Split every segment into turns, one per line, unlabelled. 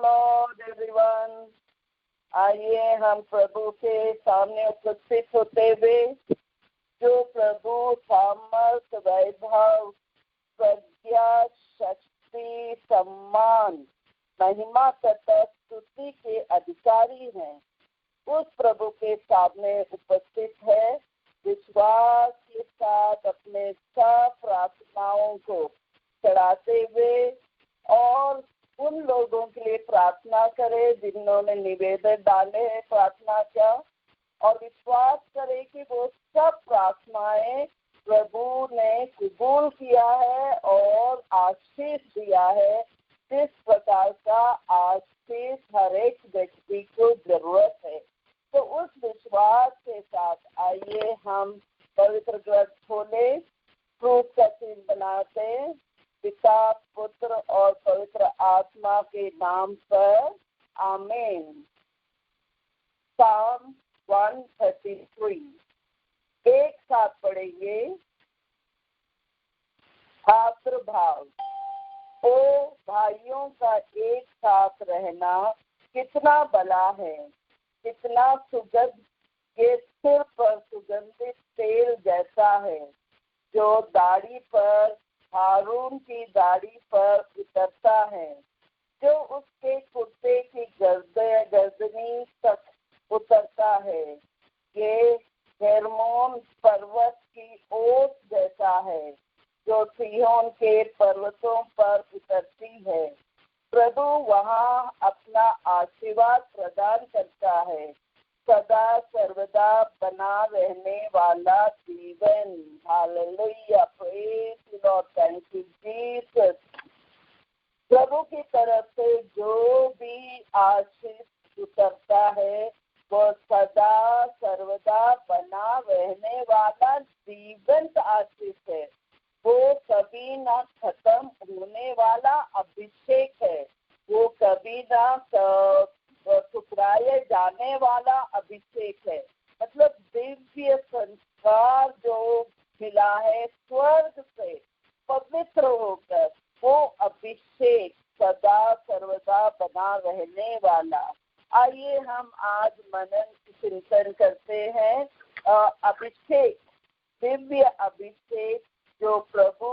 Lord everyone. आइए हम प्रभु के सामने उपस्थित होते हुए जो प्रभु सामर्थ, वैभव, प्रज्ञा, शक्ति, सम्मान, महिमा तथा स्तुति के अधिकारी हैं, उस प्रभु के सामने उपस्थित है। विश्वास के साथ अपने सब प्रार्थनाओं को चढ़ाते हुए और उन लोगों के लिए प्रार्थना करें जिन्होंने निवेदन डाले हैं, प्रार्थना का, और विश्वास करें कि वो सब प्रार्थनाएं प्रभु ने कबूल किया है और आशीष दिया है, जिस प्रकार का आशीष हर एक व्यक्ति को जरूरत है। तो उस विश्वास के साथ आइए हम पवित्र ग्रंथ खोले, क्रूस का चिन्ह बनाते हैं, पिता, पुत्र और पवित्र आत्मा के नाम पर, आमीन। साम 133 एक साथ पढ़ेंगे। छात्र भाव। ओ भाइयों का एक साथ रहना कितना भला है, कितना सुगंध के सिर पर सुगंधित तेल जैसा है, जो दाढ़ी पर, हारून की दाढ़ी पर उतरता है, जो उसके कुर्ते की गर्दनी तक उतरता है। ये हेर्मोन पर्वत की ओट जैसा है, जो सिय्योन के पर्वतों पर उतरती है। प्रभु वहाँ अपना आशीर्वाद प्रदान करता है, सदा सर्वदा बना रहने वाला जीवन। Hallelujah, praise the Lord, thank you Jesus. प्रभु की तरफ से जो भी आशीष उतरता है वो सदा सर्वदा बना रहने वाला जीवंत आशीष है। वो कभी ना खत्म होने वाला अभिषेक है, वो कभी ना ठुकराए जाने वाला अभिषेक है। मतलब दिव्य संस्कार जो मिला है स्वर्ग से पवित्र होकर, वो अभिषेक सदा सर्वदा बना रहने वाला। आइए हम आज मनन चिंतन करते हैं। अभिषेक, दिव्य अभिषेक जो प्रभु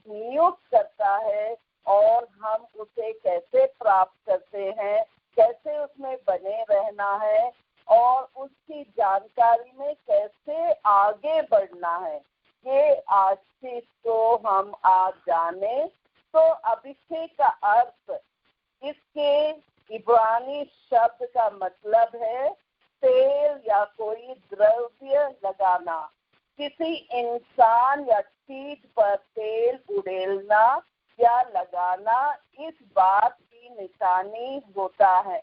नियुक्त करता है और हम उसे कैसे प्राप्त करते हैं, कैसे उसमें बने रहना है और उसकी जानकारी में कैसे आगे बढ़ना है, ये आशीष को हम आज जाने। तो अभिषेक का अर्थ, इसके इब्रानी शब्द का मतलब है तेल या कोई द्रव्य लगाना, किसी इंसान या चीज पर तेल उड़ेलना या लगाना। इस बात की निशानी होता है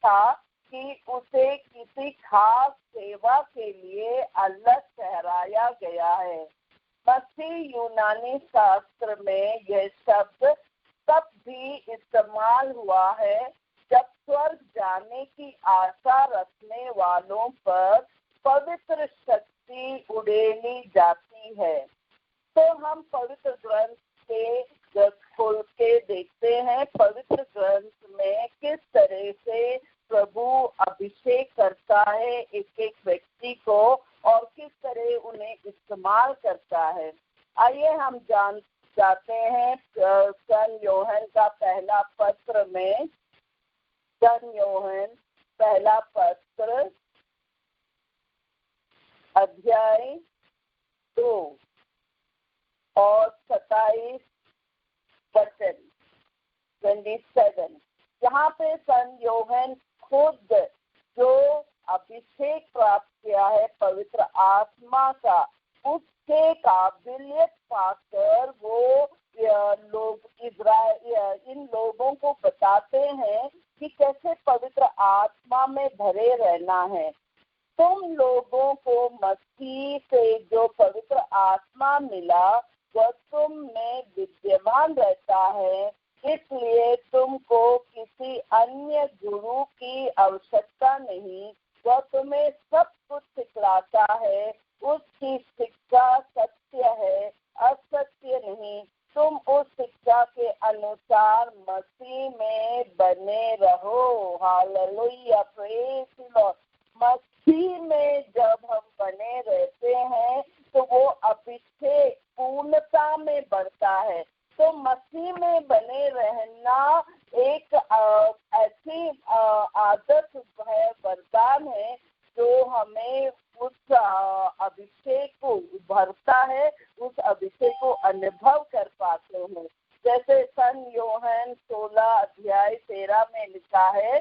था कि उसे किसी खास सेवा के लिए अलग ठहराया गया है। मसीह यूनानी शास्त्र में यह शब्द तब भी इस्तेमाल हुआ है जब स्वर्ग जाने की आशा रखने वालों पर पवित्र शक्ति उड़ेली जाती है। तो हम पवित्र ग्रंथ के खोल के देखते हैं, पवित्र ग्रंथ में किस तरह से प्रभु अभिषेक करता है एक एक व्यक्ति को और किस तरह उन्हें इस्तेमाल करता है। आइए हम जाते हैं सन योहन का पहला पत्र में। सन योहन पहला पत्र अध्याय 2 और 27 वचन 27, जहाँ पे सन योहन खुद जो अभिषेक प्राप्त किया है पवित्र आत्मा का, उसके काबिलियत पाकर वो लोग इन लोगों को बताते हैं कि कैसे पवित्र आत्मा में भरे रहना है। तुम लोगों को मसीह से जो पवित्र आत्मा मिला वह तुम में विद्यमान रहता है, इसलिए तुमको किसी अन्य गुरु की आवश्यकता नहीं। वह तुम्हें सब कुछ सिखलाता है, उसकी शिक्षा सत्य है, असत्य नहीं। तुम उस शिक्षा के अनुसार मसीह में बने रहो। Hallelujah, praise the Lord. मसीह में जब हम बने रहते हैं तो वो अभिषेक पूर्णता में बढ़ता है। तो मसीह में बने रहना एक ऐसी आदत है, वरदान है, जो हमें उस अभिषेक को उभरता है, उस अभिषेक को अनुभव कर पाते हैं। जैसे सन यूहन्ना 16:13 में लिखा है,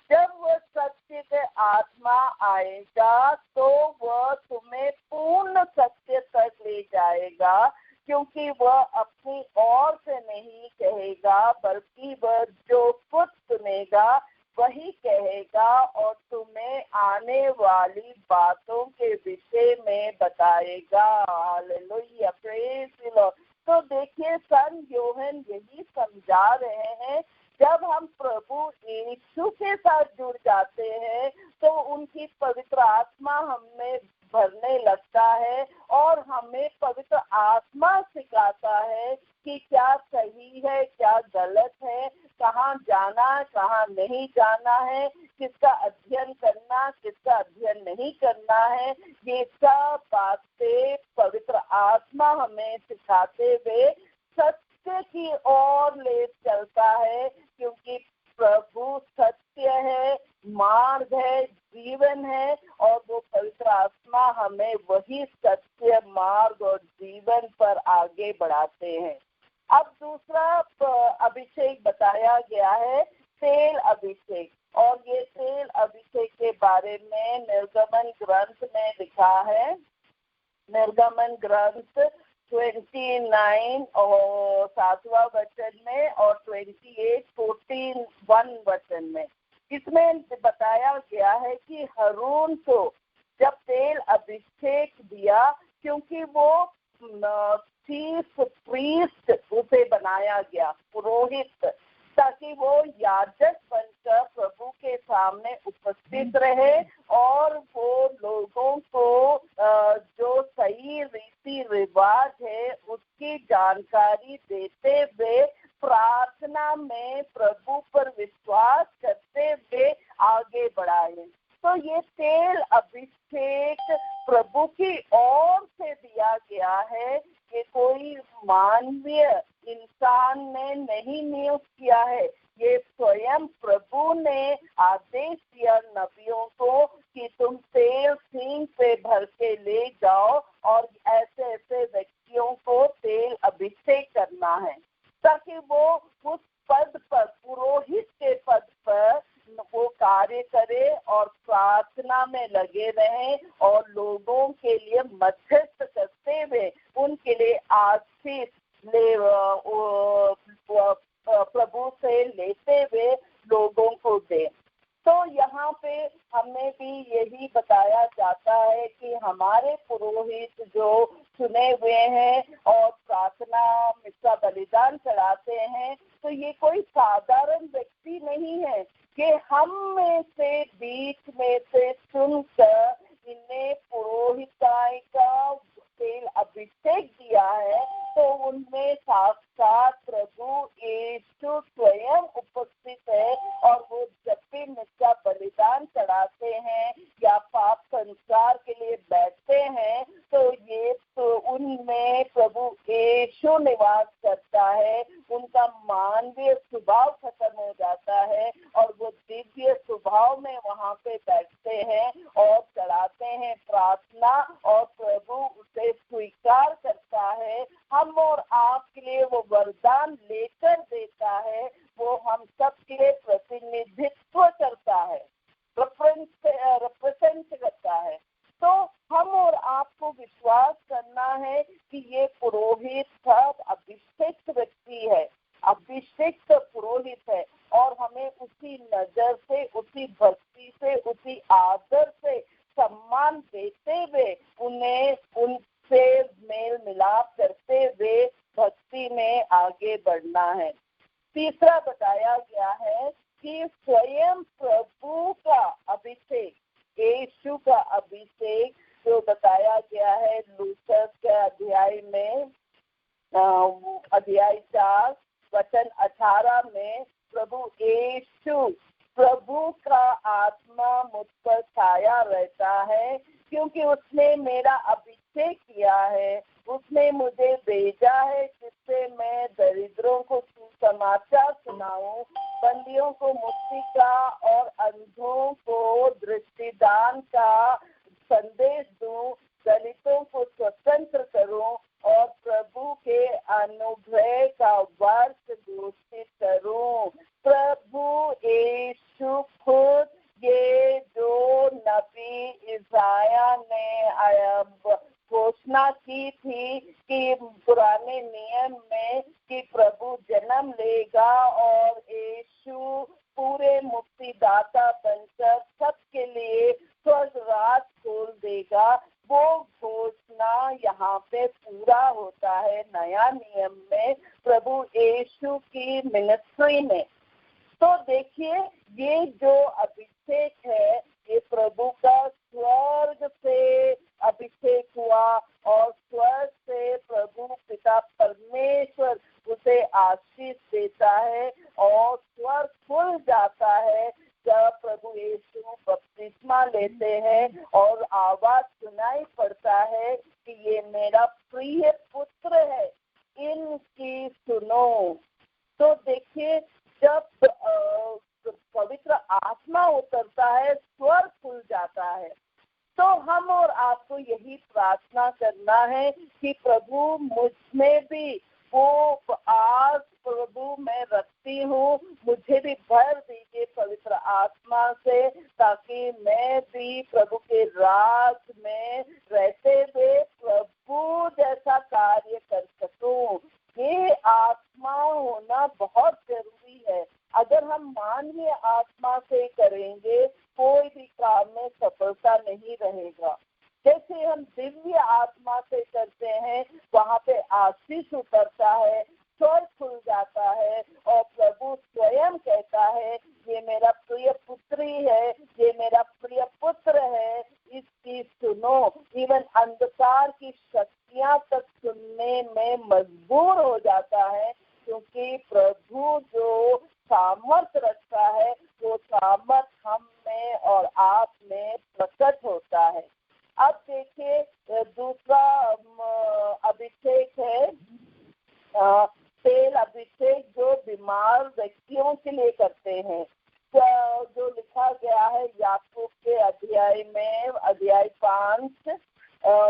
जब वह सत्य के आत्मा आएगा तो वह तुम्हें पूर्ण सत्य तक ले जाएगा, क्योंकि वह अपनी ओर से नहीं कहेगा, बल्कि वह जो कुछ सुनेगा वही कहेगा और तुम्हें आने वाली बातों के विषय में बताएगा। Hallelujah, praise the Lord. तो देखिए, सन यूहन्ना यही समझा रहे हैं, जब हम प्रभु यीशु के साथ जुड़ जाते हैं तो उनकी पवित्र आत्मा हमें भरने लगता है और हमें पवित्र आत्मा सिखाता है कि क्या सही है, क्या गलत है, कहाँ जाना, कहाँ नहीं जाना है, किसका अध्ययन करना, किसका अध्ययन नहीं करना है। ये सब बातें पवित्र आत्मा हमें सिखाते हुए सत्य की ओर ले चलता है, क्योंकि प्रभु सत्य है, मार्ग है, जीवन है, और वो पवित्र आत्मा हमें वही सत्य, मार्ग और जीवन पर आगे बढ़ाते हैं। अब दूसरा अभिषेक बताया गया है, तेल अभिषेक। और ये तेल अभिषेक के बारे में निर्गमन ग्रंथ में लिखा है। निर्गमन ग्रंथ 29 और 7वां वचन में और 28:41 वचन में इसमें बताया गया है कि हारून को जब तेल अभिषेक दिया, क्योंकि वो चीफ प्रीस्ट उसे बनाया गया, पुरोहित, ताकि वो याजक बनकर प्रभु के सामने उपस्थित रहे और वो लोगों को जो सही रीति रिवाज है उसकी जानकारी देते हुए प्रार्थना में प्रभु पर विश्वास करते हुए आगे बढ़ाए। तो ये तेल अभिषेक प्रभु की ओर से दिया गया है, ये कोई मानवीय इंसान ने नहीं नियुक्त किया है, ये स्वयं प्रभु ने आदेश दिया नबियों को कि तुम तेल सिंह पे भर के ले जाओ और ऐसे ऐसे व्यक्तियों को तेल अभिषेक करना है, ताकि वो उस पद पर, पुरोहित के पद पर वो कार्य करे और प्रार्थना में लगे रहें और लोगों के लिए मध्यस्थ करते हुए उनके लिए आशीष ले प्रभु से लेते हुए लोगों को दे। तो यहाँ पे हमें भी यही बताया जाता है कि हमारे पुरोहित जो चुने हुए हैं और प्रार्थना मिस्सा बलिदान चढ़ाते हैं, तो ये कोई साधारण व्यक्ति नहीं है, कि हम में से बीच में से चुनकर इन्हें पुरोहिताई का तेल अभिषेक दिया है। तो उनमें साक्षात प्रभु यीशु स्वयं उपस्थित है और वो जब भी मिस्सा बलिदान चढ़ाते हैं या पाप संस्कार के लिए बैठते हैं, तो ये तो उनमें प्रभु यीशु निवास करता है, उनका मानवीय स्वभाव खत्म हो जाता है और वो दिव्य स्वभाव में वहाँ पे बैठते हैं और चढ़ाते हैं प्रार्थना, और प्रभु उसे स्वीकार करता है। हम और आपके लिए वो वरदान लेकर देता है, वो हम सब के लिए प्रतिनिधित्व करता है, रिप्रेजेंट करता है। तो हम और आपको विश्वास करना है कि ये पुरोहित सब अभिषेक व्यक्ति है, अभिषेक पुरोहित है, और हमें उसी नजर से, उसी भक्ति से, उसी आदर से सम्मान देते हुए उन्हें उनसे मेल मिलाप करते हुए भक्ति में आगे बढ़ना है। तीसरा बताया गया है कि स्वयं प्रभु का अभिषेक, यीशु का अभिषेक, जो बताया गया है लूका के अध्याय में अध्याय 4 वचन 18 में प्रभु यीशु, प्रभु का आत्मा मुझ पर छाया रहता है क्योंकि उसने मेरा अभिषेक किया है, उसने मुझे भेजा है जिससे मैं दरिद्रों को सुसमाचार सुनाऊं, बंदियों को मुक्ति का और अंधों को दृष्टिदान का संदेश दूं, दलितों को स्वतंत्र करूं और प्रभु के अनुग्रह का वर्ष घोषित करूं। प्रभु यीशु खुद, ये जो नबी इसाया ने घोषणा की थी कि पुराने नियम में कि प्रभु जन्म लेगा और यीशु पूरे मुक्तिदाता बनकर सबके लिए स्वर्ग राज खोल देगा, वो घोषणा यहाँ पे पूरा होता है नया नियम में प्रभु यीशु की मिनिस्ट्री में। तो देखिए, ये जो अभिषेक है ये प्रभु का स्वर्ग से अभिषेक हुआ और स्वर्ग से प्रभु पिता परमेश्वर उसे आशीष देता है और स्वर्ग खुल जाता है जब प्रभु यीशु बपतिस्मा लेते हैं और आवाज सुनाई पड़ता है कि ये मेरा प्रिय पुत्र है, इनकी सुनो। तो देखिए, जब पवित्र आत्मा उतरता है स्वर्ग खुल जाता है। तो हम और आपको यही प्रार्थना करना है कि प्रभु मुझ में भी वो आज प्रभु मैं रखती हूँ, मुझे भी भर दीजिए पवित्र आत्मा से, ताकि मैं भी प्रभु के राज में रहते हुए प्रभु जैसा कार्य कर सकूं। ये आत्मा होना बहुत जरूरी है। अगर हम मानवीय आत्मा से करेंगे कोई भी काम में सफलता नहीं रहेगा। जैसे हम दिव्य आत्मा से करते हैं वहाँ पे आशीष उतरता है, स्वर्ग खुल जाता है और प्रभु स्वयं कहता है ये मेरा प्रिय पुत्री है, ये मेरा प्रिय पुत्र है, इसकी सुनो। इवन अंधकार की शक्तियाँ तक सुनने में मजबूर हो जाता है, क्योंकि प्रभु जो सामर्थ रखता है वो सामर्थ हम में और आप में प्रकट होता है। अब देखिए, दूसरा अभिषेक है तेल अभिषेक, जो बीमार व्यक्तियों के लिए करते हैं। जो लिखा गया है याकूब के अध्याय 5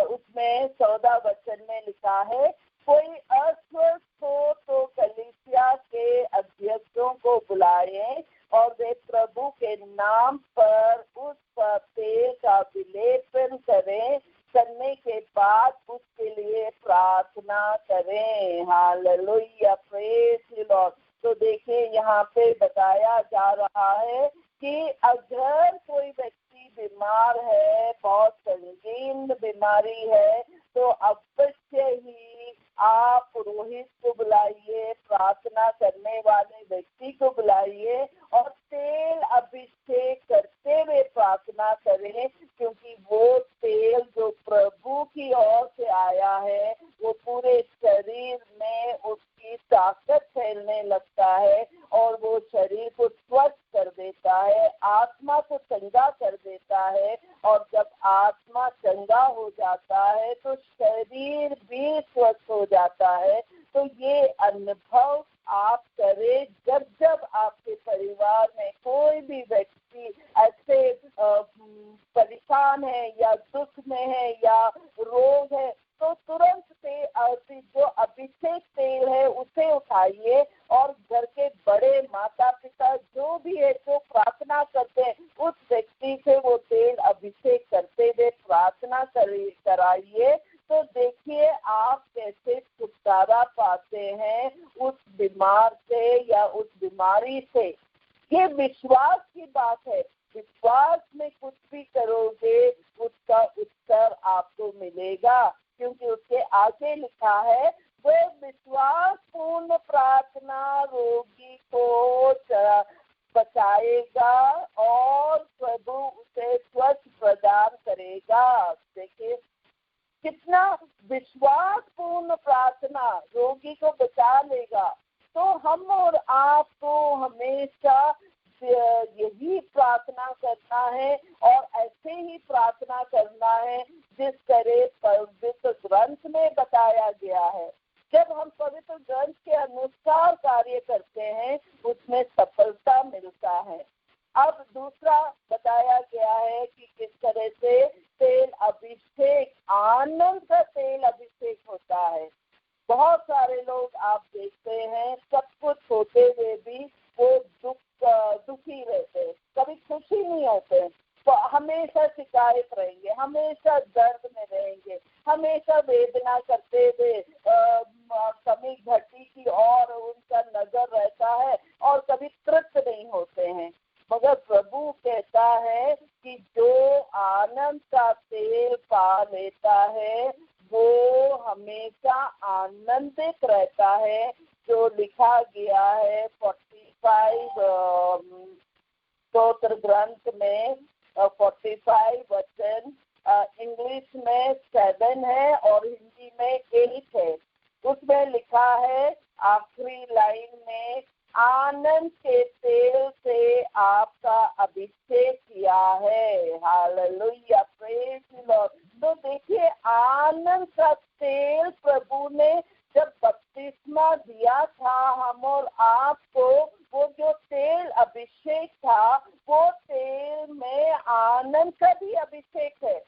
उसमें 14 वचन में लिखा है, कोई अस्वस्थ हो तो कलीसिया के अध्यक्षों को बुलाएं और वे प्रभु के नाम पर उस पर तेल का विलेपन करने के बाद उसके लिए प्रार्थना करें। Hallelujah, praise the Lord. तो देखिए, यहाँ पे बताया जा रहा है कि अगर कोई व्यक्ति बीमार है, बहुत संगीन बीमारी है, तो अवश्य ही आप पुरोहित को बुलाइए, प्रार्थना करने वाले व्यक्ति को बुलाइए और तेल अभिषेक करते हुए प्रार्थना करें, क्योंकि वो तेल जो प्रभु की ओर से आया है वो पूरे शरीर में उसकी ताकत फैलने लगता है और वो शरीर को स्वच्छ कर देता है, आत्मा को चंगा कर देता है। और जब आत्मा चंगा हो जाता है तो शरीर भी स्वस्थ हो जाता है। तो ये अनुभव आप करें जब जब आपके परिवार में कोई भी व्यक्ति ऐसे परेशान है या दुख में है या रोग है, तो तुरंत से जो अभिषेक तेल है उसे उठाइए और घर के बड़े माता पिता जो भी है जो प्रार्थना करते हैं उस व्यक्ति से वो तेल अभिषेक करते हुए प्रार्थना कराइए। तो देखिए आप कैसे छुटकारा पाते हैं उस बीमार से या उस बीमारी से। ये विश्वास की बात है, विश्वास में कुछ भी करोगे उसका उत्तर आपको मिलेगा, क्योंकि उसके आगे लिखा है वह विश्वास पूर्ण प्रार्थना रोगी को बचाएगा और प्रभु उसे स्वस्थ प्रदान करेगा। देखिए, कितना विश्वासपूर्ण प्रार्थना रोगी को बचा लेगा। तो हम और आपको हमेशा यही प्रार्थना करना है और ऐसे ही प्रार्थना करना है जिस तरह पवित्र ग्रंथ में बताया गया है। जब हम पवित्र ग्रंथ के अनुसार कार्य करते हैं उसमें सफलता मिलता है। अब दूसरा बताया गया है कि किस तरह से तेल अभिषेक, आनंद का तेल अभिषेक होता है। बहुत सारे लोग आप देखते हैं सब कुछ होते हुए भी वो दुखी रहते हैं, कभी खुशी नहीं होते, तो हमेशा शिकायत रहेंगे, हमेशा दर्द में रहेंगे, हमेशा वेदना करते हुए कमी घटी की और उनका नजर रहता है और कभी तृप्त नहीं होते हैं। मगर प्रभु कहता है कि जो आनंद का तेल पा लेता है वो हमेशा आनंदित रहता है। जो लिखा गया है 45 स्तोत्र ग्रंथ में 45 वचन, इंग्लिश में 7 है और हिंदी में 8 है। उसमें लिखा है आखिरी लाइन में, आनंद के तेल से आपका अभिषेक किया है। Hallelujah, praise the Lord. तो देखिए, आनंद का तेल प्रभु ने जब बपतिस्मा दिया था हम और आपको, वो जो तेल अभिषेक था वो तेल में आनंद का भी अभिषेक है।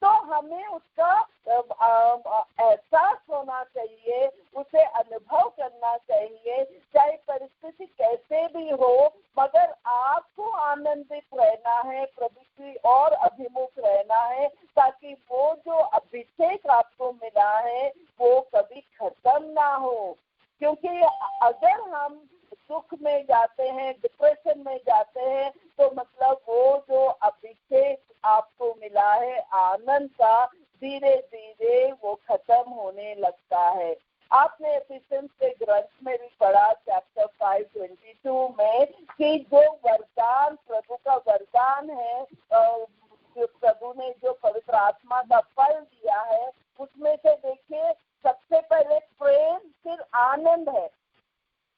तो हमें उसका एहसास होना चाहिए, उसे अनुभव करना चाहिए, चाहे परिस्थिति कैसे भी हो, मगर आपको आनंदित रहना है, प्रभु की ओर अभिमुख रहना है, ताकि वो जो अभिषेक आपको मिला है वो कभी खत्म ना हो। क्योंकि अगर हम दुख में जाते हैं, डिप्रेशन में जाते हैं, तो मतलब वो जो अभिषेक आपको मिला है आनंद का, धीरे धीरे वो खत्म होने लगता है। आपने एफिसियंस के ग्रंथ में भी पढ़ा चैप्टर 5:22 में कि जो वरदान, प्रभु का वरदान है, प्रभु ने जो पवित्र आत्मा का फल दिया है, उसमें से देखिए सबसे पहले प्रेम, फिर आनंद है।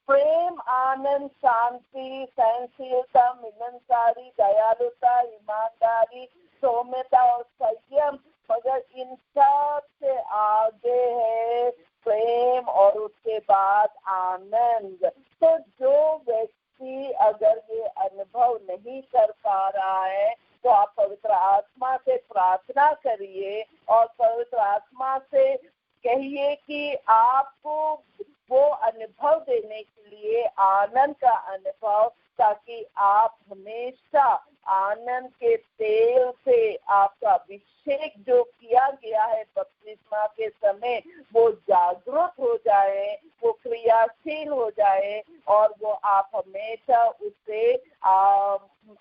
प्रेम, आनंद, शांति, सहनशीलता, मिलनसारी, दयालुता, ईमानदारी, सौम्यता और संयम। मगर इन सब से आगे है प्रेम और उसके बाद आनंद। तो जो व्यक्ति अगर ये अनुभव नहीं कर पा रहा है तो आप पवित्र आत्मा से प्रार्थना करिए और पवित्र आत्मा से कहिए कि आपको वो अनुभव देने के लिए, आनंद का अनुभव, ताकि आप हमेशा आनंद के तेल से आपका अभिषेक जो किया गया है बपतिस्मा के समय वो जागरूक हो जाए, वो क्रियाशील हो जाए और वो आप हमेशा उसे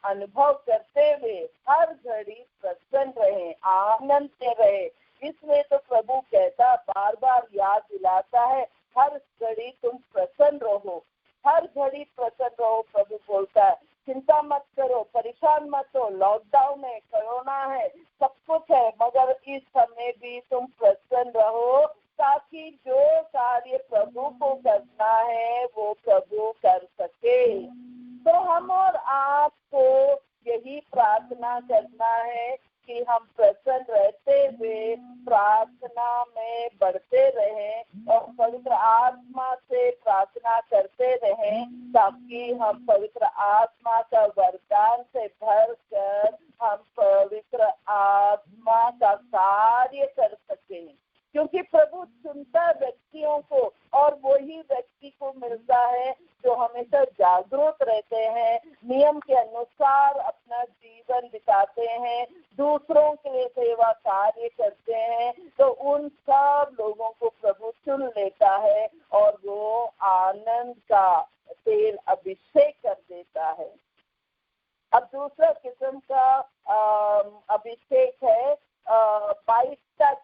अनुभव करते हुए हर घड़ी प्रसन्न रहे, आनंद से रहे। इसलिए तो प्रभु कहता, बार बार याद दिलाता है, हर घड़ी तुम प्रसन्न रहो, हर घड़ी प्रसन्न रहो। प्रभु बोलता है चिंता मत करो, परेशान मत हो, लॉकडाउन है, कोरोना है, सब कुछ है, मगर इस समय भी तुम प्रसन्न रहो, ताकि जो कार्य प्रभु को करना है वो प्रभु कर सके। तो हम और आपको यही प्रार्थना करना है कि हम प्रसन्न रहते हुए प्रार्थना में बढ़ते रहें और पवित्र आत्मा से प्रार्थना करते रहें, ताकि हम पवित्र आत्मा का वरदान से भर कर हम पवित्र आत्मा का कार्य कर सकें। क्योंकि प्रभु चुनता व्यक्तियों को और वही व्यक्ति को मिलता है जो हमेशा जागरूक रहते हैं, नियम के अनुसार अपना जीवन बिताते हैं, दूसरों के लिए सेवा कार्य करते हैं। तो उन सब लोगों को प्रभु चुन लेता है और वो आनंद का तेल अभिषेक कर देता है। अब दूसरा किस्म का अभिषेक है बाय टच,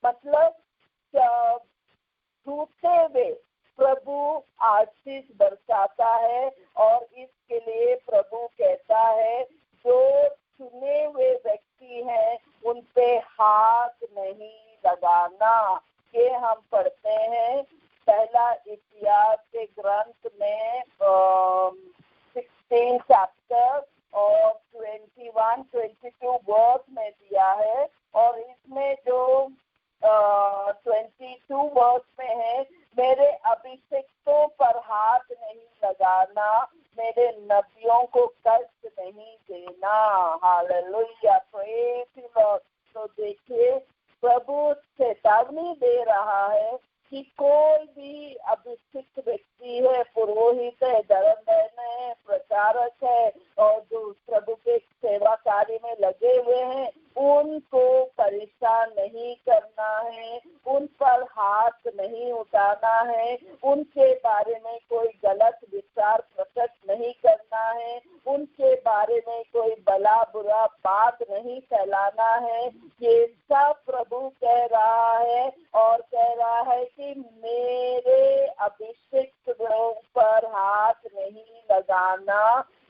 मतलब छूते हुए प्रभु आशीष बरसाता है। और इसके लिए प्रभु कहता है जो चुने हुए व्यक्ति हैं उन पे हाथ नहीं 16 चैप्टर और 21-22 वर्स में दिया है। और इसमें जो 22 वर्स में है, मेरे अभिषिक्तों पर हाथ नहीं लगाना, मेरे नबियों को कष्ट नहीं देना। Hallelujah, praise the Lord. तो देखिए, प्रभु चेतावनी दे रहा है कि कोई भी अभिषिक्त व्यक्ति है, पुरोहित है, धर्मबहन है, प्रचारक है और जो प्रभु के सेवा कार्य में लगे हुए हैं, उनको परेशान नहीं करना है, उन पर हाथ नहीं उठाना है, उनके बारे में कोई गलत विचार प्रकट नहीं करना है, उनके बारे में कोई भला बुरा बात नहीं फैलाना है। ये सब प्रभु कह रहा है और कह रहा है कि मेरे अभिषिक्त पर हाथ नहीं लगाना,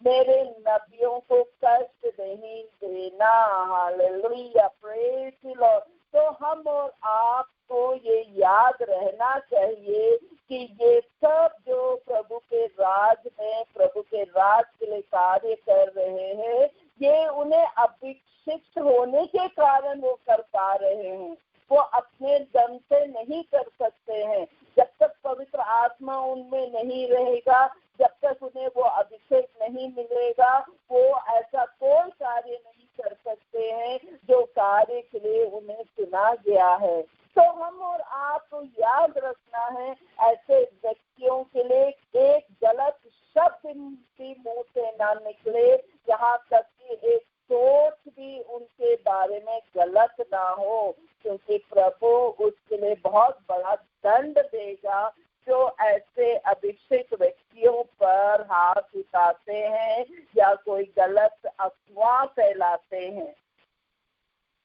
मेरे नबियों को कष्ट नहीं देना। Hallelujah, praise the Lord. तो हम और आपको ये याद रहना चाहिए कि ये सब जो प्रभु के राज में, प्रभु के राज के लिए कार्य कर रहे हैं, ये उन्हें अभिषिक्त होने के कारण वो कर पा रहे हैं। वो अपने दम से नहीं कर सकते हैं। जब तक पवित्र आत्मा उनमें नहीं रहेगा, जब तक उन्हें वो अभिषेक नहीं मिलेगा, वो ऐसा कोई कार्य नहीं कर सकते हैं जो कार्य के लिए उन्हें चुना गया है। तो हम और आपको याद रखना है, ऐसे व्यक्तियों के लिए एक गलत शब्द भी मुंह से ना निकले, यहाँ तक कि एक सोच भी उनके बारे में गलत ना हो, क्योंकि प्रभु उसके लिए बहुत बड़ा दंड देगा जो ऐसे अभिषिक्त व्यक्तियों पर हाथ उठाते हैं या कोई गलत अफवाह फैलाते हैं।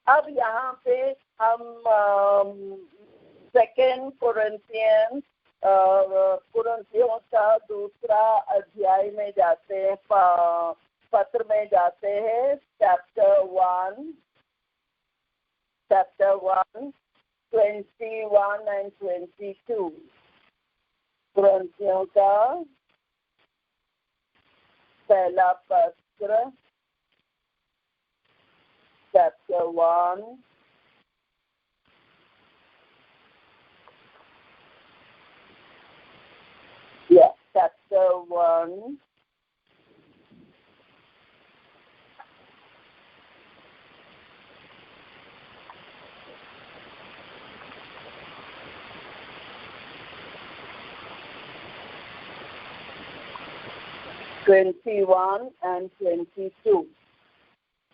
अब यहाँ पे हम 2 कुरिन्थियों का 2 अध्याय में जाते हैं, पत्र में जाते हैं, चैप्टर 1 21 and 22। कुरिन्थियों का पहला पत्र, चैप्टर 1 chapter 1 21 and 22।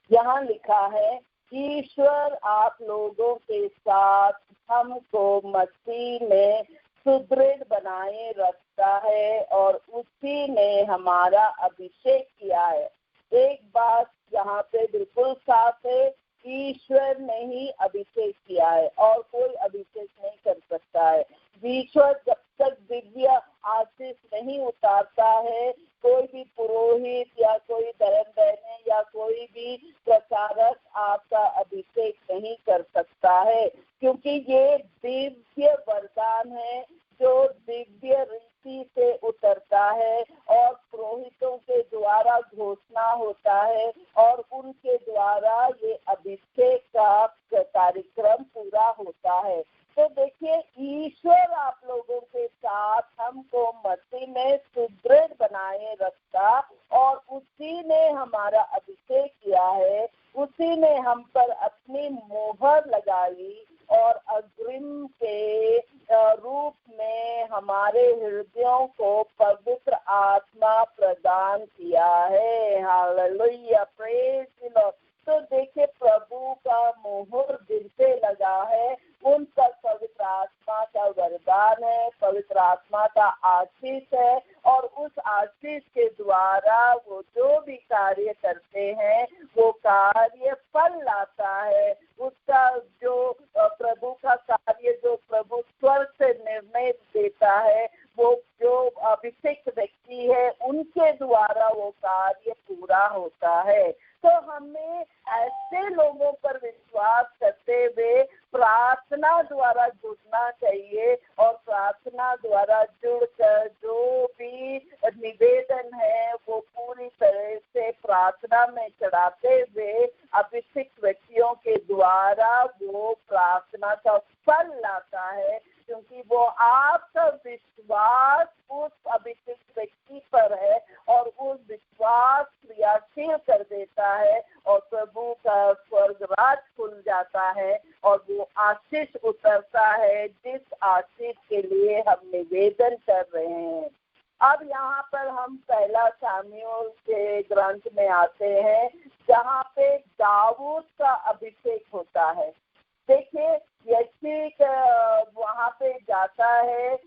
यहाँ लिखा है, ईश्वर आप लोगों के साथ हमको मसीह में सुदृढ़ बनाए रखता है और उसी ने हमारा अभिषेक किया है। एक बात यहाँ पे बिल्कुल साफ है, ईश्वर ने ही अभिषेक किया है और कोई अभिषेक नहीं कर सकता है। ईश्वर जब तक दिव्य आशीष नहीं उतारता है, कोई भी पुरोहित या कोई धर्मबहन या कोई भी प्रचारक आपका अभिषेक नहीं कर सकता है, क्योंकि ये दिव्य वरदान है जो दिव्य रीति से उतरता है और पुरोहितों के द्वारा घोषणा होता है और उनके द्वारा ये अभिषेक का कार्यक्रम पूरा होता है। तो देखिए, ईश्वर आप लोगों के साथ हमको मसीह में सुदृढ़ बनाए रखता और उसी ने हमारा अभिषेक किया है, उसी ने हम पर अपनी मोहर लगाई और अग्रिम के रूप में हमारे हृदयों को पवित्र आत्मा प्रदान किया है। Hallelujah, praise the Lord. तो देखिए, प्रभु का मोहर दिल पे लगा है, उन पर पवित्र आत्मा का वरदान है, पवित्र आत्मा का आशीष है और उस आशीष के द्वारा वो जो भी कार्य करते हैं वो कार्य फल लाता है। उसका जो प्रभु का कार्य, जो प्रभु स्वर्ग से निर्णय देता है, वो जो अभिषिक्त व्यक्ति है उनके द्वारा वो कार्य पूरा होता है। तो हमें ऐसे लोगों पर विश्वास करते हुए प्रार्थना द्वारा जुड़ना चाहिए और प्रार्थना द्वारा जुड़कर जो भी निवेदन है वो पूरी पूरी तरह से प्रार्थना में चढ़ाते हुए अभिषिक्त व्यक्तियों के द्वारा वो प्रार्थना का फल लाता है, क्योंकि वो आपका विश्वास उस अभिषिक्त व्यक्ति पर है और उस विश्वास क्रियाशील कर देता है और प्रभु का स्वर्ग राज खुल जाता है और वो आशीष उतरता है जिस आशीष के लिए हम निवेदन कर रहे हैं। अब यहाँ पर हम पहला शामूएल के ग्रंथ में आते हैं जहाँ पे दाऊद का अभिषेक होता है। देखिए यसी वहाँ पे जाता है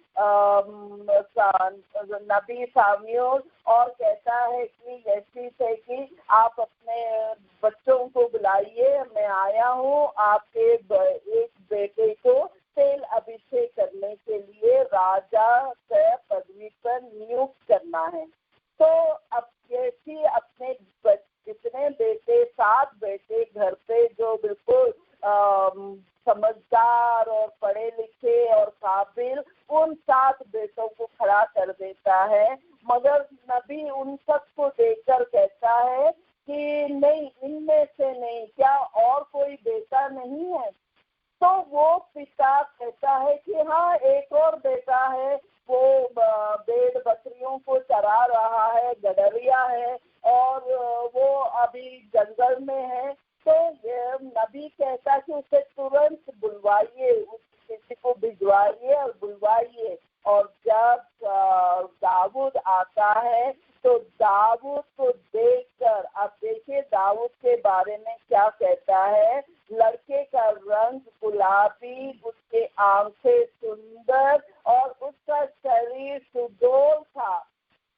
नबी शामूएल और कहता है कि यसी से कि आप अपने बच्चों को बुलाइए, मैं आया हूँ आपके एक बेटे को तेल अभिषेक करने के लिए राजा के पदवी पर नियुक्त करना है। तो अब यसी अपने जितने बेटे 7 बेटे घर पे जो बिल्कुल समझदार और पढ़े लिखे और काबिल, उन 7 बेटों को खड़ा कर देता है, मगर नबी उन सबको देखकर कहता है कि नहीं, इनमें से नहीं, क्या और कोई बेटा नहीं है? तो वो पिता कहता है कि हाँ, एक और बेटा है, वो भेड़ बकरियों को चरा रहा है, गडरिया है और वो अभी जंगल में है। तो ये नबी कहता कि उसे तुरंत बुलवाइए, उस किसी को भिजवाइए और बुलवाइए। और जब दाऊद आता है तो दाऊद को देखकर, अब देखिए दाऊद के बारे में क्या कहता है, लड़के का रंग गुलाबी, उसके आंखें सुंदर और उसका शरीर सुडौल था।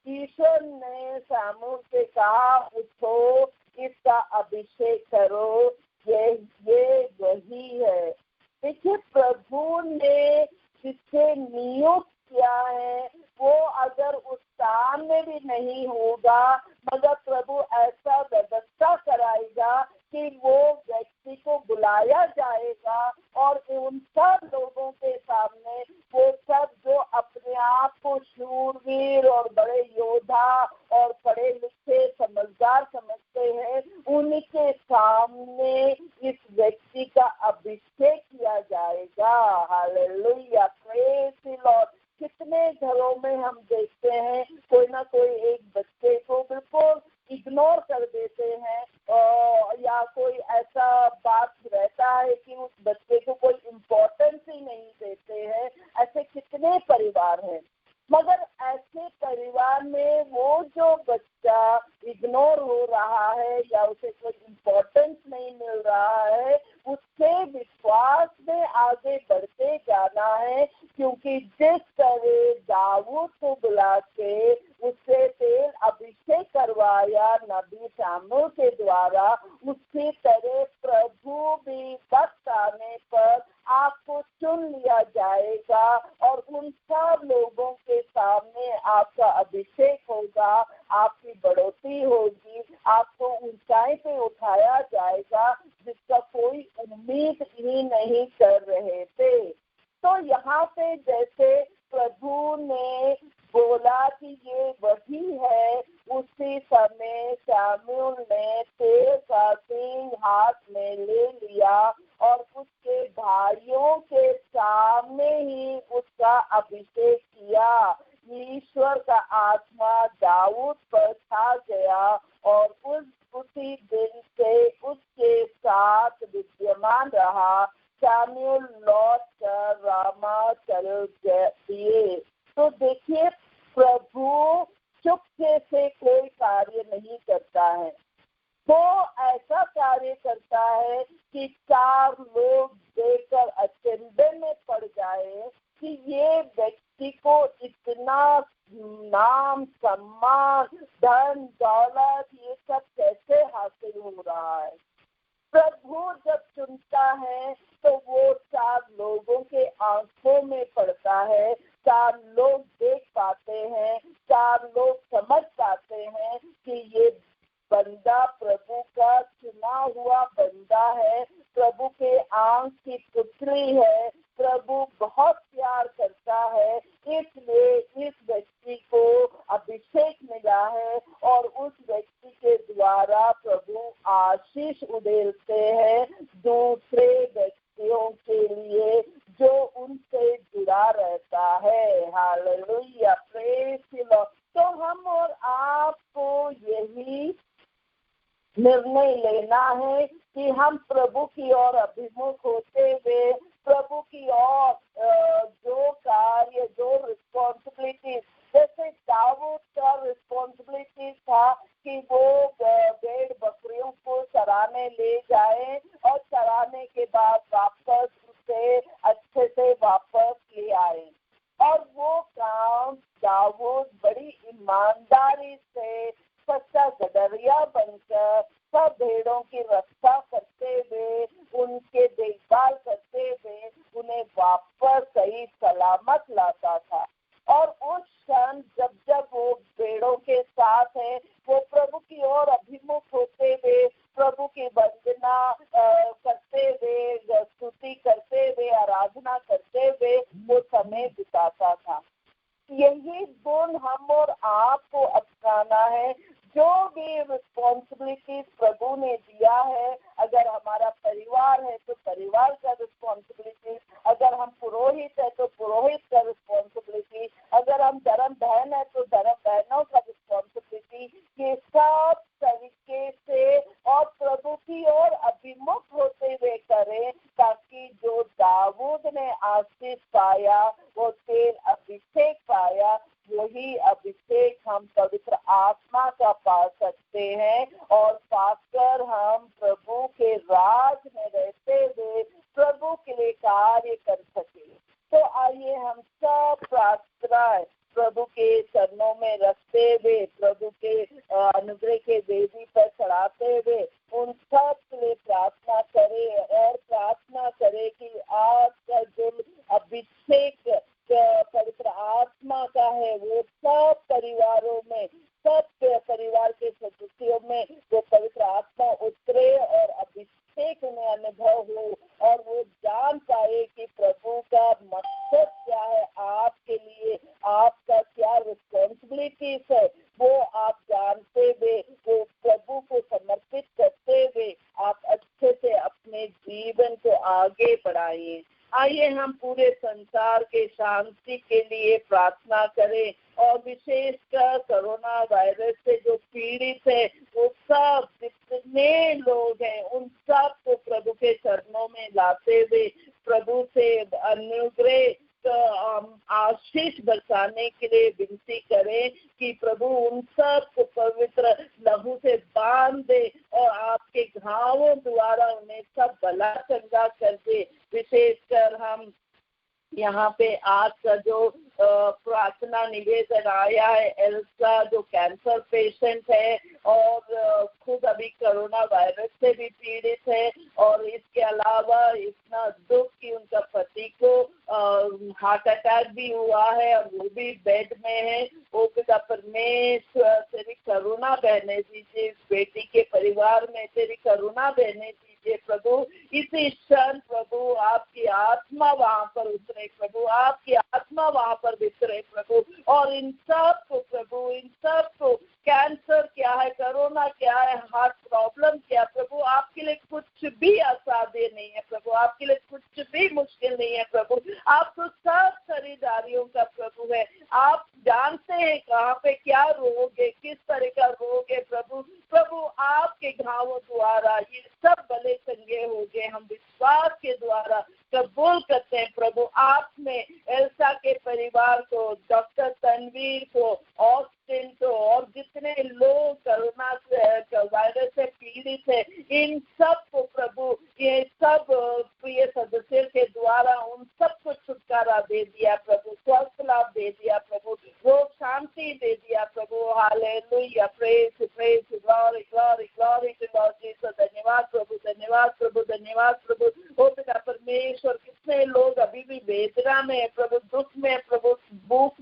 ईश्वर ने शामूएल से कहा, उठो, इसका अभिषेक करो, ये वही है। देखिए प्रभु ने जिससे नियुक्त किया है वो अगर उस काम में भी नहीं होगा, मगर प्रभु ऐसा व्यवस्था कराएगा कि वो व्यक्ति को बुलाया जाएगा और उन सब लोगों के सामने वो सब जो अपने आप को शूरवीर और बड़े योद्धा और पढ़े लिखे समझदार समझते हैं, उनके सामने इस व्यक्ति का अभिषेक किया जाएगा। Hallelujah, praise the Lord. कितने घरों में हम देखते हैं कोई ना कोई एक बच्चे को बिल्कुल इग्नोर कर देते हैं या कोई ऐसा बात रहता है कि उस बच्चे को कोई इम्पोर्टेंस ही नहीं देते हैं। ऐसे कितने परिवार हैं, मगर ऐसे परिवार में वो जो बच्चा इग्नोर हो रहा है या उसे कोई इम्पोर्टेंस नहीं मिल रहा है, उसके विश्वास में आगे बढ़ते जाना है, क्योंकि जिस तरह दाऊद को बुला के उससे तेल अभिषेक करवाया नबी शामूएल के द्वारा, उसी तरह प्रभु भी वक्त आने पर आपको चुन लिया जाएगा और उन सब लोगों के सामने आपका अभिषेक होगा, आपकी बढ़ोतरी होगी, आपको ऊंचाई पे उठाया जाएगा जिसका कोई उम्मीद ही नहीं कर रहे थे। तो यहाँ पे जैसे प्रभु ने बोला कि ये वही है, उसी समय शामूएल ने तेल का सिंह हाथ में ले लिया और उसके भाइयों के सामने ही उसका अभिषेक किया। ईश्वर का आत्मा दाऊद पर छा गया और उसी दिन से उसके साथ विद्यमान रहा। शामूएल लौट कर रामा चल दिए। तो देखिए प्रभु चुपके से कोई कार्य नहीं करता है, वो ऐसा कार्य करता है कि 4 लोग देखकर अचंभे में पड़ जाए कि ये व्यक्ति को इतना नाम, सम्मान, धन, दौलत ये सब कैसे हासिल हो रहा है। प्रभु जब चुनता है तो वो 4 लोगों के आंखों में पड़ता है, 4 लोग देख पाते हैं, 4 लोग समझ पाते हैं कि ये बंदा प्रभु का चुना हुआ बंदा है, प्रभु के आंख की पुत्री है, प्रभु बहुत प्यार करता है, इसलिए इस व्यक्ति को अभिषेक मिला है और उस व्यक्ति के द्वारा प्रभु आशीष उड़ेलते हैं दूसरे व्यक्तियों के लिए जो उनसे जुड़ा रहता है। Hallelujah, praise the Lord. तो हम और आपको यही निर्णय लेना है कि हम प्रभु की ओर अभिमुख होते हुए प्रभु की ओर जो कार्य, जो रिस्पॉन्सिबिलिटी, जैसे दाऊद का रिस्पॉन्सिबिलिटी था कि वो भेड़ बकरियों को चराने ले जाए और चराने के बाद वापस उसे अच्छे से वापस ले आए। और वो काम दाऊद बड़ी ईमानदारी से सच्चा गडरिया बनकर सब भेड़ों की रक्षा करते हुए, उनके देखभाल करते हुए उन्हें वापस सही सलामत लाता था। और उस क्षण जब जब वो भेड़ों के साथ है, वो प्रभु की ओर अभिमुख होते हुए प्रभु की वंदना करते हुए, स्तुति करते हुए, आराधना करते हुए वो समय बिताता था। यही गुण हम और आपको अपनाना है। जो भी रिस्पॉन्सिबिलिटी प्रभु ने दिया है, अगर हमारा परिवार है तो परिवार का रिस्पॉन्सिबिलिटी, अगर हम पुरोहित है तो पुरोहित का रिस्पॉन्सिबिलिटी, अगर हम धर्म बहन है तो धर्म बहनों का रिस्पॉन्सिबिलिटी, ये सब तरीके से और प्रभु की ओर अभिमुख होते हुए करें, ताकि जो दाऊद ने आशीष पाया, वो तेल अभिषेक पाया, वही अभिषेक हम पवित्र आत्मा का पा सकते हैं और पाकर हम प्रभु के राज में रहते हुए प्रभु के लिए कार्य कर सके। तो आइए हम सब प्रार्थना प्रभु के चरणों में रखते हुए, प्रभु के अनुग्रह के वेदी पर चढ़ाते हुए उन सब के लिए प्रार्थना करें और प्रार्थना करें कि आज का जो अभिषेक पवित्र आत्मा का है, वो सब परिवारों में, सब परिवार के सदस्यों में वो पवित्र आत्मा उतरे और अभिषेक उन्हें अनुभव हो और वो जान पाए कि प्रभु का मकसद क्या है आपके लिए, आपका क्या रिस्पॉन्सिबिलिटीज है, वो आप जानते हुए, वो प्रभु को समर्पित करते हुए आप अच्छे से अपने जीवन को आगे बढ़ाइए। आइए हम पूरे संसार के शांति के लिए प्रार्थना करें और विशेषकर कोरोना वायरस से जो पीड़ित है, वो सब जितने लोग हैं उन सब को प्रभु के चरणों में लाते हुए प्रभु से अनुग्रह आशीष बरसाने के लिए विनती करें कि प्रभु उन सब को पवित्र लहू से बांध दे और आपके घावों द्वारा उन्हें सब भला चंगा कर दे। विशेषकर हम यहाँ पे आज का जो प्रार्थना निवेदन आया है, एल्सा जो कैंसर पेशेंट है और खुद अभी कोरोना वायरस से भी पीड़ित है और इसके अलावा इतना दुख कि उनका पति को हार्ट अटैक भी हुआ है और वो भी बेड में है। वो पिता परमेश्वर तेरी करुणा बहने दीजिए, इस बेटी के परिवार में तेरी करुणा बहने दीजिए प्रभु। इसी क्षण प्रभु आपकी आत्मा वहाँ पर उतरे प्रभु, आपकी आत्मा वहाँ पर वितरे प्रभु, और इन सब को प्रभु, इन सब को कैंसर क्या है, कोरोना क्या है, हार्ट प्रॉब्लम क्या, प्रभु आपके लिए कुछ भी असाध्य नहीं है प्रभु, आपके लिए कुछ भी मुश्किल नहीं है प्रभु। आप तो सब खरीदारियों का प्रभु है, आप जानते हैं कहाँ पे क्या रोग है, किस तरह का रोग है प्रभु। प्रभु आपके घावों द्वारा ये सब भले चंगे हो गए, हम विश्वास के द्वारा कबूल करते हैं प्रभु। आपने एल्सा के परिवार को, डॉक्टर तनवीर को, ऑस्टिन को और जितने लोग कोरोना वायरस से पीड़ित है, इन सब को प्रभु, ये सब प्रिय सदस्य के द्वारा उन सबको छुटकारा दे दिया प्रभु, स्वस्थ लाभ दे दिया प्रभु, रोग शांति दे दिया प्रभु। Hallelujah, praise praise, glory glory glory to Lord Jesus. धन्यवाद प्रभु, धन्यवाद प्रभु, धन्यवाद प्रभु। ओ पिता परमेश्वर, कितने लोग अभी भी वेदना में है प्रभु, दुख में है प्रभु, भूख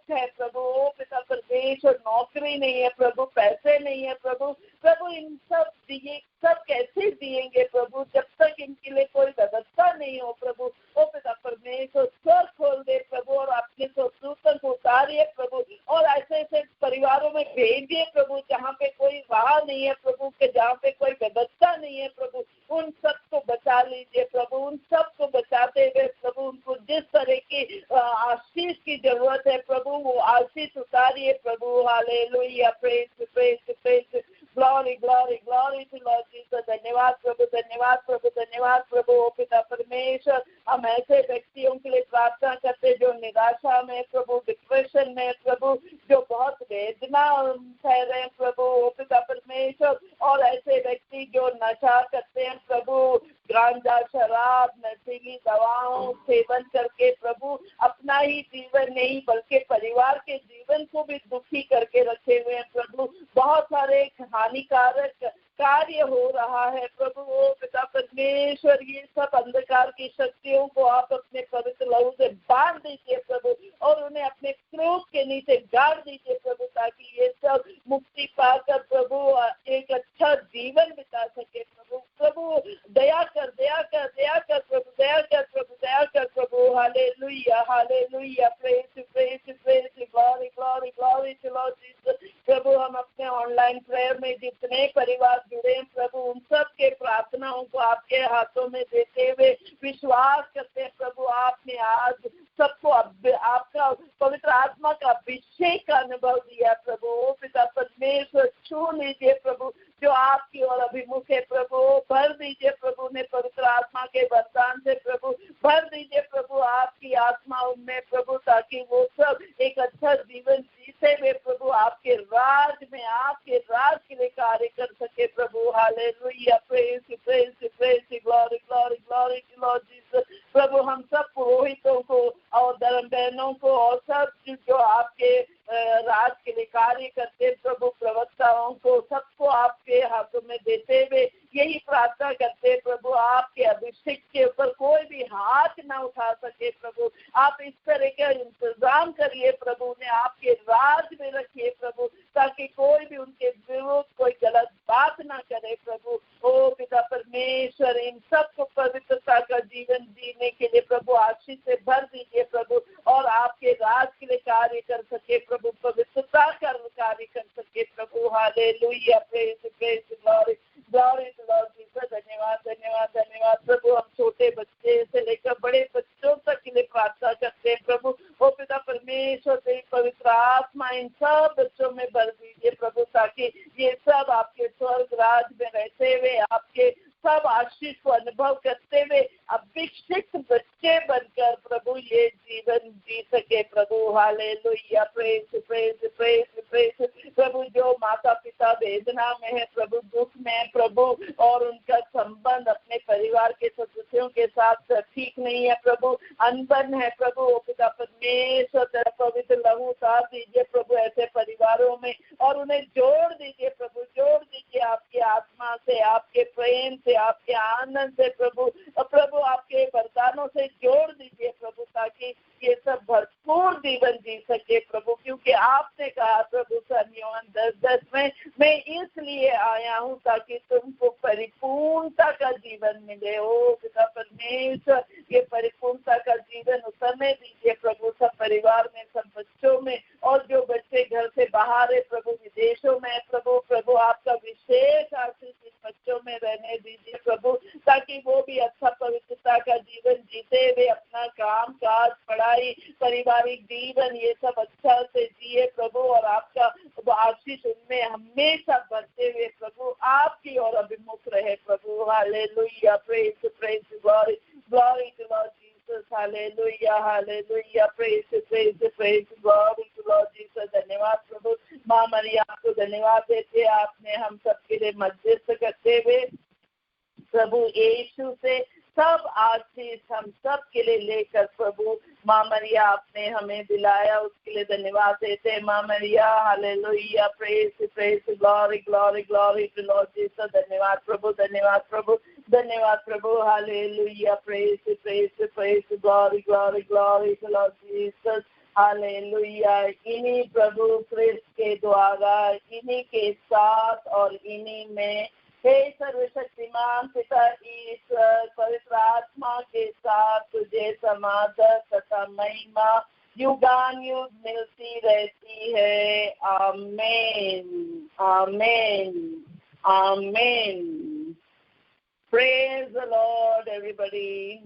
है प्रभु। ओ पिता परमेश्वर, नौकरी नहीं है प्रभु, पैसे नहीं है प्रभु, प्रभु इन सब दिए सब कैसे दिएंगे प्रभु, जब तक इनके लिए कोई व्यवस्था नहीं हो प्रभु। ओ पिता परमेश्वर स्वर खोल दे प्रभु और अपने स्वरूपन को उतारिए प्रभु, और ऐसे ऐसे परिवारों में भेजिए प्रभु जहाँ पे कोई राह नहीं है प्रभु, के जहाँ पे कोई व्यवस्था नहीं है प्रभु, उन सबको बचा लीजिए प्रभु। उन सबको बचाते हुए प्रभु उनको जिस तरह की आशीष की जरूरत है प्रभु, वो आशीष उतारिए प्रभु। Hallelujah, praise praise praise, glory glory glory to Lord Jesus. धन्यवाद प्रभु, धन्यवाद प्रभु, धन्यवाद प्रभु। ओ पिता परमेश्वर, हम ऐसे व्यक्तियों के लिए प्रार्थना करते जो निराशा में प्रभु, डिप्रेशन में प्रभु, जो बहुत वेदना सह रहे हैं प्रभु। ओ पिता परमेश्वर, और ऐसे व्यक्ति जो नशा करते हैं प्रभु, गांजा शराब नशीली दवाओं सेवन करके प्रभु अपना ही जीवन नहीं बल्कि परिवार के जीवन को भी दुखी करके रखे हुए हैं प्रभु। बहुत सारे हानिकारक कार्य हो रहा है प्रभु। ओ पिता परमेश्वर, ये सब अंधकार की शक्तियों को आप अपने पवित्र लहू से बांध दीजिए प्रभु, और उन्हें अपने क्रोध के नीचे गाड़ दीजिए प्रभु, ताकि ये सब मुक्ति पाकर प्रभु एक अच्छा जीवन बिता सके प्रभु। प्रभु दया कर, दया कर, दया कर प्रभु, दया कर प्रभु, दया कर प्रभु। Hallelujah, hallelujah, praise praise praise, glory glory glory to Lord Jesus. प्रभु हम अपने ऑनलाइन प्रेयर में जितने परिवार जुड़े हैं प्रभु, उन सब के प्रार्थनाओं को आपके हाथों में देते हुए विश्वास करते हैं प्रभु, आपने आज सबको आपका पवित्र आत्मा का अभिषेक का अनुभव दिया प्रभु। ओ पिता परमेश्वर, छू लीजिए प्रभु जो आपकी ओर अभिमुख है प्रभु, भर दीजिए प्रभु ने पवित्र आत्मा के वरदान से प्रभु, भर दीजिए प्रभु आपकी आत्मा उनमें प्रभु, ताकि वो सब एक अच्छा जीवन जीते हुए प्रभु आपके राज में, आपके राज के लिए कार्य कर सके प्रभु। Hallelujah, praise praise praise, glory glory glory to Lord Jesus. प्रभु हम सब पुरोहितों को और धर्म बहनों को और सब जो आपके राज के लिए कार्य करते प्रभु, प्रवक्ताओं को सबको आपके हाथों में देते हुए यही प्रार्थना करते प्रभु, आपके अभिषेक के ऊपर कोई भी हाथ ना उठा सके प्रभु। आप इस तरह का इंतजाम करिए प्रभु, उन्हें आपके राज में रखिए प्रभु, ताकि कोई भी उनके विरुद्ध कोई गलत बात ना करे प्रभु। ओ पिता परमेश्वर, इन सबको पवित्रता का जीवन जीने के लिए प्रभु आशीष से भर दीजिए प्रभु, और आपके राज के लिए कार्य कर सके प्रभु, पवित्रता का कार्य कर सके प्रभु। Hallelujah, praise praise, glory glory to Lord Jesus. धन्यवाद धन्यवाद धन्यवाद प्रभु। हम छोटे बच्चे से लेकर बड़े बच्चों तक के लिए प्रार्थना करते हैं प्रभु। ओ पिता परमेश्वर, तेरी पवित्र आत्मा इन सब बच्चों में भर दीजिए प्रभु, ताकि ये सब आपके स्वर्ग राज में रहते हुए आपके सब आशीष को अनुभव करते हुए अभिषिक्त बच्चे बनकर प्रभु ये जीवन जी सके प्रभु। Hallelujah, praise praise praise praise. प्रभु जो माता पिता वेदना में है प्रभु, दुख में है प्रभु, और उनका संबंध अपने परिवार के सदस्यों के साथ ठीक नहीं है प्रभु, अनबन है प्रभु। ओ पिता परमेश्वर, तेरा पवित्र लहू उतार दीजिए प्रभु ऐसे परिवारों में, और उन्हें जोड़ दीजिए प्रभु, जोड़ दीजिए आपकी आत्मा से, आपके प्रेम से, आपके आनंद से प्रभु, प्रभु आपके वरदानों से जोड़ दीजिए प्रभु, ताकि ये सब भरपूर जीवन जी सके प्रभु। क्योंकि आपने कहा प्रभु सन 10:10 में, मैं इसलिए आया हूँ ताकि तुमको परिपूर्णता का जीवन मिले। ओ पिता परमेश्वर, ये परिपूर्णता का जीवन उतरने दीजिए प्रभु सब परिवार में, सब बच्चों में, और जो बच्चे घर से बाहर है प्रभु, विदेशों में प्रभु, प्रभु आपका विशेष आशीष इन बच्चों में रहने दीजिए प्रभु, ताकि वो भी अच्छा पवित्रता का जीवन जीते हुए अपना काम काज, पढ़ाई, पारिवारिक जीवन ये सब अच्छा से जिए प्रभु, और आपका आशीष उनमें हमेशा बढ़ते हुए प्रभु आपकी ओर अभिमुख रहे प्रभु। Hallelujah, praise praise, glory glory to Lord Jesus. Hallelujah hallelujah, praise praise praise, glory to Lord Jesus. धन्यवाद प्रभु। माँ मरियम आपको धन्यवाद देते, आपने हम सबके लिए मध्यस्थ करते हुए प्रभु यीशु से सब आशीष हम सब के लिए लेकर प्रभु माँ मरिया आपने हमें दिलाया, उसके लिए धन्यवाद देते हैं माँ Maria. Hallelujah, praise praise, glory glory glory to Lord Jesus. धन्यवाद प्रभु, धन्यवाद प्रभु, धन्यवाद प्रभु। Hallelujah, praise praise praise, glory glory glory to Lord Jesus. Hallelujah. इन्हीं प्रभु क्रिस्त के द्वारा, इन्हीं के साथ और इन्हीं में, हे सर्वशक्तिमान पिता ईश्वर, पवित्र आत्मा के साथ तुझे समाधान तथा महिमा युगानुयुग मिलती रहती है। आमीन, आमीन, आमीन। Praise the Lord, everybody.